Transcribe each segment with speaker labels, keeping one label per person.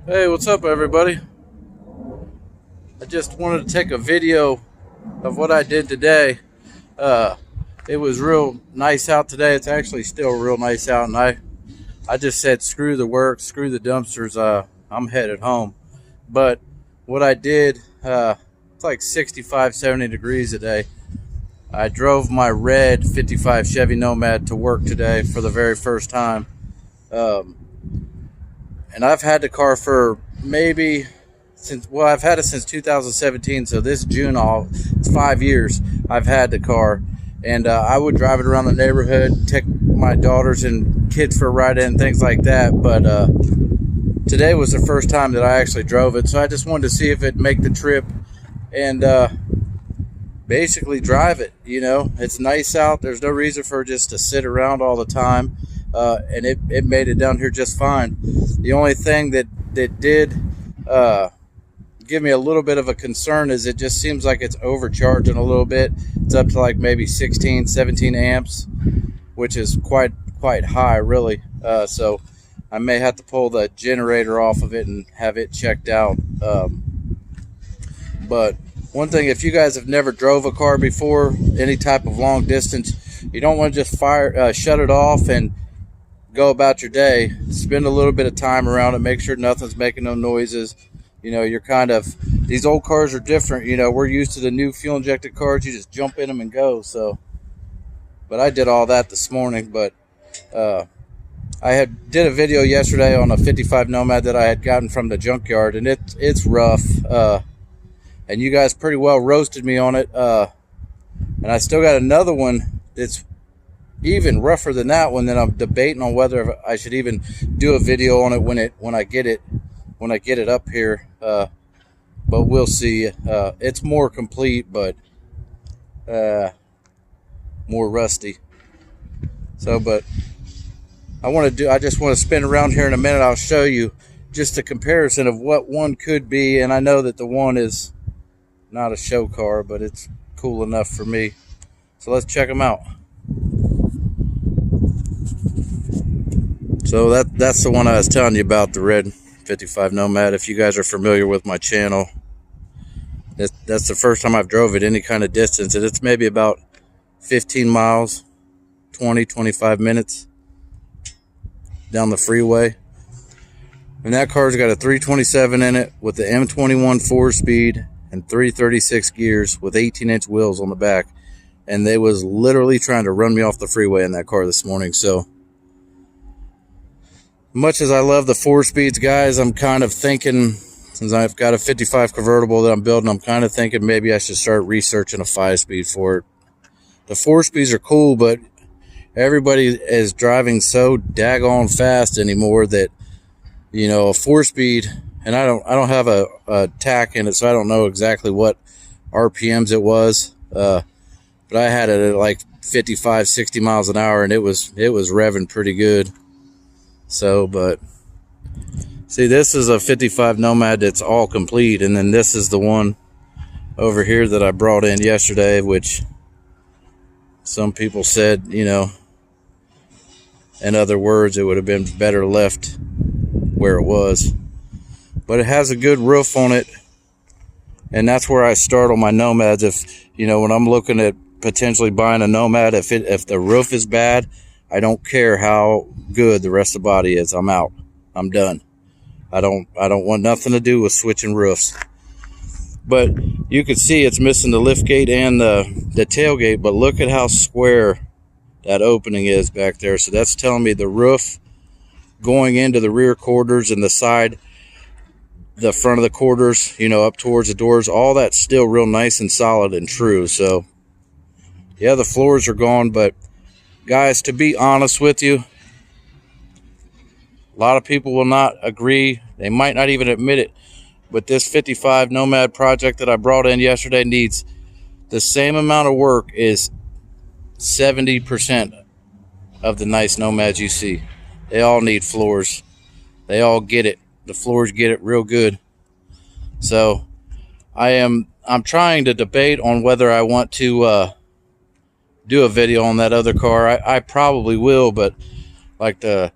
Speaker 1: Hey, what's up, everybody? I just wanted to take a video of what I did today. Uh, it was real nice out today. It's actually still real nice out, and I just said screw the work, screw the dumpsters. I'm headed home. But what I did, it's like 65, 70 degrees today. I drove my red 55 Chevy Nomad to work today for the very first time. Um, and I've had the car for maybe I've had it since 2017. So this June, it's 5 years I've had the car, and I would drive it around the neighborhood, take my daughters and kids for a ride in, things like that. But today was the first time that I actually drove it, so I just wanted to see if it'd make the trip and basically drive it. You know, it's nice out. There's no reason for it just to sit around all the time. And it made it down here just fine. The only thing that did give me a little bit of a concern is it just seems like it's overcharging a little bit. It's up to like maybe 16, 17 amps, which is quite high, really. So I may have to pull the generator off of it and have it checked out. But one thing, if you guys have never drove a car before, any type of long distance, you don't want to just shut it off and go about your day. Spend a little bit of time around it, make sure nothing's making no noises. You know, these old cars are different. You know, we're used to the new fuel injected cars. You just jump in them and go. So, but I did all that this morning. But I did a video yesterday on a 55 Nomad that I had gotten from the junkyard, and it's rough. And you guys pretty well roasted me on it. And I still got another one that's even rougher than that one that I'm debating on whether I should even do a video on it when I get it up here. But we'll see. It's more complete, but more rusty. So, but I just want to spin around here in a minute. I'll show you just a comparison of what one could be, and I know that the one is not a show car, but it's cool enough for me. So let's check them out. So that's the one I was telling you about, the red 55 Nomad. If you guys are familiar with my channel, that's the first time I've drove it any kind of distance, and it's maybe about 15 miles, 25 minutes down the freeway. And that car's got a 327 in it with the M21 4-speed and 336 gears with 18-inch wheels on the back. And they was literally trying to run me off the freeway in that car this morning. So much as I love the 4-speeds, guys, I'm kind of thinking, since I've got a 55 convertible that I'm building, I'm kind of thinking maybe I should start researching a 5-speed for it. The 4-speeds are cool, but everybody is driving so daggone fast anymore that, you know, a 4-speed, and I don't have a tack in it, so I don't know exactly what RPMs it was, but I had it at like 55, 60 miles an hour, and it was revving pretty good. So, but see, this is a 55 Nomad that's all complete, and then this is the one over here that I brought in yesterday, which some people said, you know, in other words, it would have been better left where it was. But it has a good roof on it, and that's where I start on my Nomads. If, you know, when I'm looking at potentially buying a Nomad, if the roof is bad, I don't care how good the rest of the body is. I'm out. I'm done. I don't want nothing to do with switching roofs. But you can see it's missing the lift gate and the tailgate, but look at how square that opening is back there. So that's telling me the roof going into the rear quarters and the side, the front of the quarters, you know, up towards the doors, all that's still real nice and solid and true. So yeah, the floors are gone, but guys, to be honest with you, a lot of people will not agree. They might not even admit it, but this 55 Nomad project that I brought in yesterday needs the same amount of work as 70% of the nice Nomads you see. They all need floors. They all get it. The floors get it real good. So I'm trying to debate on whether I want to do a video on that other car. I probably will, but like the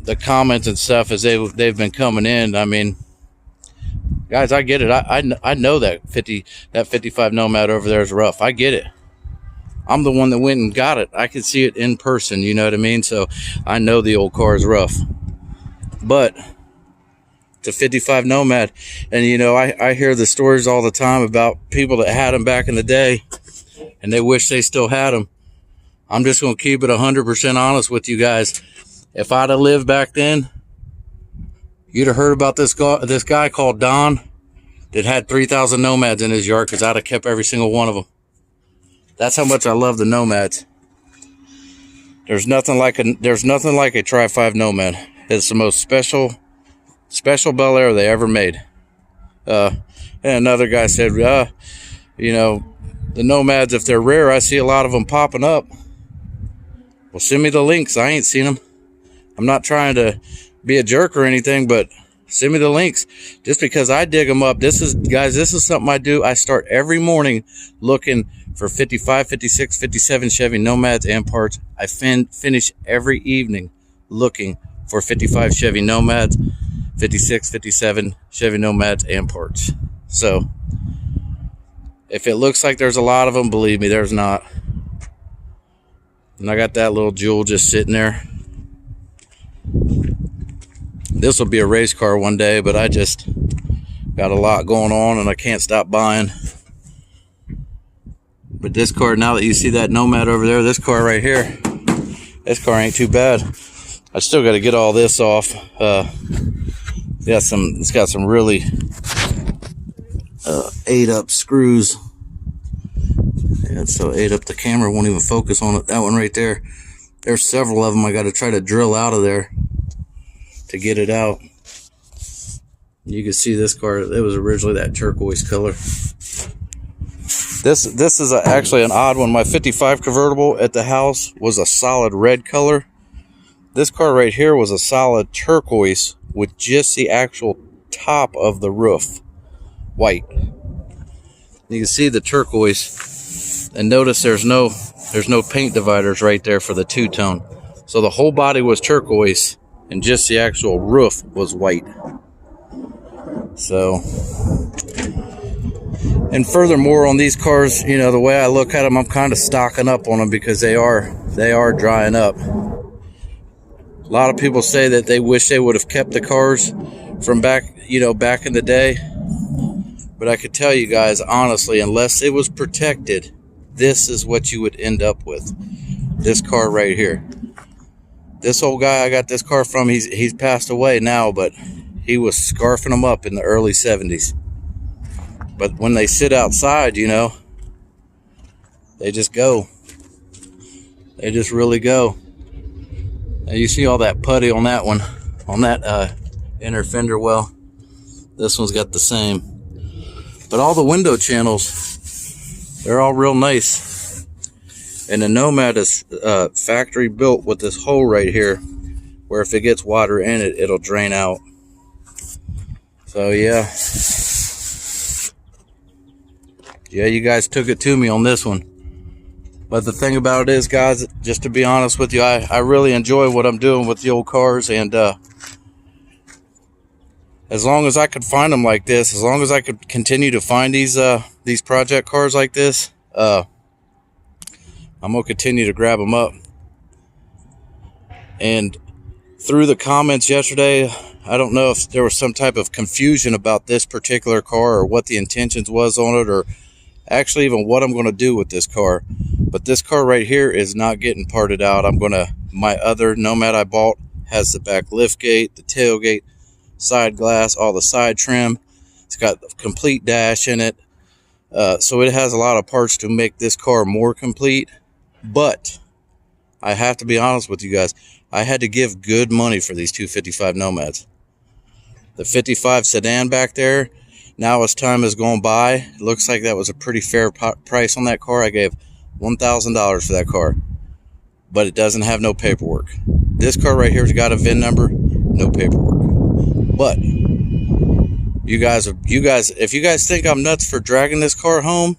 Speaker 1: the comments and stuff as they've been coming in. I mean, guys, I get it. I know that 55 Nomad over there is rough. I get it. I'm the one that went and got it. I could see it in person, you know what I mean? So I know the old car is rough. But it's a 55 Nomad. And, you know, I hear the stories all the time about people that had them back in the day and they wish they still had them. I'm just going to keep it 100% honest with you guys. If I'd have lived back then, you'd have heard about this guy called Don that had 3,000 Nomads in his yard, because I'd have kept every single one of them. That's how much I love the Nomads. There's nothing like a Tri-5 Nomad. It's the most special Bel Air they ever made. And another guy said, you know, the Nomads, if they're rare, I see a lot of them popping up. Well, send me the links. I ain't seen them. I'm not trying to be a jerk or anything, but send me the links. Just because I dig them up. This is something I do. I start every morning looking for 55, 56, 57 Chevy Nomads and parts. I finish every evening looking for 55 Chevy Nomads, 56, 57 Chevy Nomads and parts. So if it looks like there's a lot of them, believe me, there's not. And I got that little jewel just sitting there. This will be a race car one day, but I just got a lot going on and I can't stop buying. But this car, now that you see that Nomad over there, this car right here, this car ain't too bad. I still got to get all this off. It's got some really ate up screws. Yeah, so ate up the camera won't even focus on it. That one right there. There's several of them I got to try to drill out of there to get it out. You can see this car, it was originally that turquoise color. This is actually an odd one. My 55 convertible at the house was a solid red color. This car right here was a solid turquoise with just the actual top of the roof white. You can see the turquoise, and notice there's no paint dividers right there for the two-tone. So the whole body was turquoise and just the actual roof was white. So, and furthermore, on these cars, you know, the way I look at them, I'm kind of stocking up on them because they are drying up. A lot of people say that they wish they would have kept the cars from back in the day. But I could tell you guys, honestly, unless it was protected, this is what you would end up with. This car right here. This old guy I got this car from, he's passed away now, but he was scarfing them up in the early 70s. But when they sit outside, you know, they just go. They just really go. Now you see all that putty on that one, on that inner fender well. This one's got the same. But all the window channels, they're all real nice. And the Nomad is factory built with this hole right here, where if it gets water in it, it'll drain out. So yeah, you guys took it to me on this one. But the thing about it is, guys, just to be honest with you, I really enjoy what I'm doing with the old cars, and as long as I could find them like this, as long as I could continue to find these project cars like this, I'm gonna continue to grab them up. And through the comments yesterday, I don't know if there was some type of confusion about this particular car or what the intentions was on it, or actually even what I'm going to do with this car. But this car right here is not getting parted out. My other Nomad I bought has the back lift gate, the tailgate, side glass, all the side trim. It's got a complete dash in it. So it has a lot of parts to make this car more complete. But I have to be honest with you guys, I had to give good money for these 255 Nomads. The 55 sedan back there, now as time has gone by, it looks like that was a pretty fair price on that car. I gave $1,000 for that car, but it doesn't have no paperwork. This car right here's got a VIN number, no paperwork. But you guys, if you guys think I'm nuts for dragging this car home,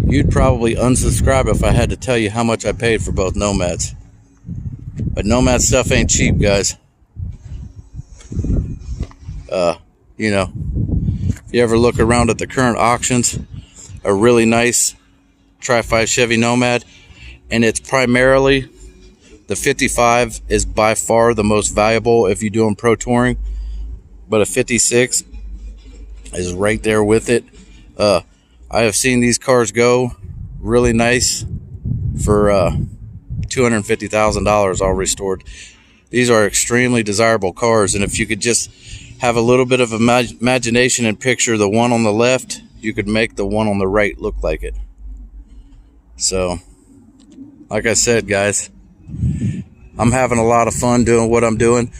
Speaker 1: you'd probably unsubscribe if I had to tell you how much I paid for both Nomads. But Nomad stuff ain't cheap, guys. You know, if you ever look around at the current auctions, a really nice Tri-5 Chevy Nomad, and it's primarily the 55 is by far the most valuable if you're doing pro touring, but a 56 is right there with it. I have seen these cars go really nice for $250,000 all restored. These are extremely desirable cars, and if you could just have a little bit of imagination and picture the one on the left, you could make the one on the right look like it. So, like I said, guys, I'm having a lot of fun doing what I'm doing.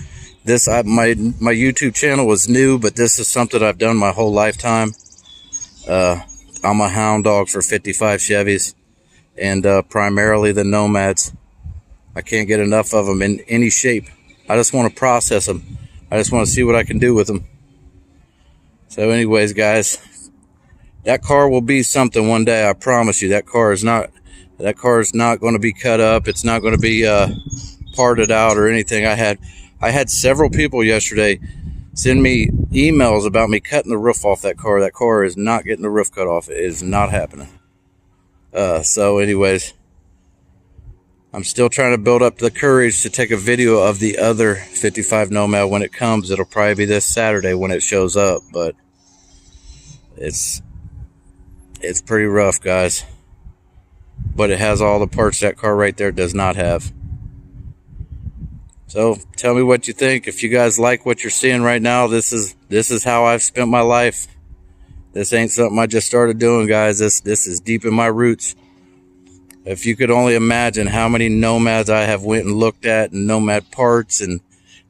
Speaker 1: My YouTube channel was new, but this is something I've done my whole lifetime. I'm a hound dog for 55 Chevys, and primarily the Nomads. I can't get enough of them in any shape. I just want to process them. I just want to see what I can do with them. So anyways, guys, that car will be something one day. I promise you. That car is not going to be cut up. It's not going to be parted out or anything. I had several people yesterday send me emails about me cutting the roof off that car. That car is not getting the roof cut off. It is not happening. So anyways, I'm still trying to build up the courage to take a video of the other 55 Nomad when it comes. It'll probably be this Saturday when it shows up, but it's pretty rough, guys. But it has all the parts that car right there does not have. So tell me what you think. If you guys like what you're seeing right now, this is how I've spent my life. This ain't something I just started doing, guys. This is deep in my roots. If you could only imagine how many Nomads I have went and looked at, and Nomad parts and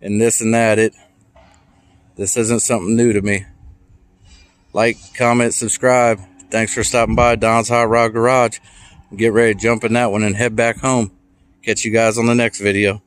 Speaker 1: this and that, this isn't something new to me. Like, comment, subscribe. Thanks for stopping by Don's Hot Rod Garage. Get ready to jump in that one and head back home. Catch you guys on the next video.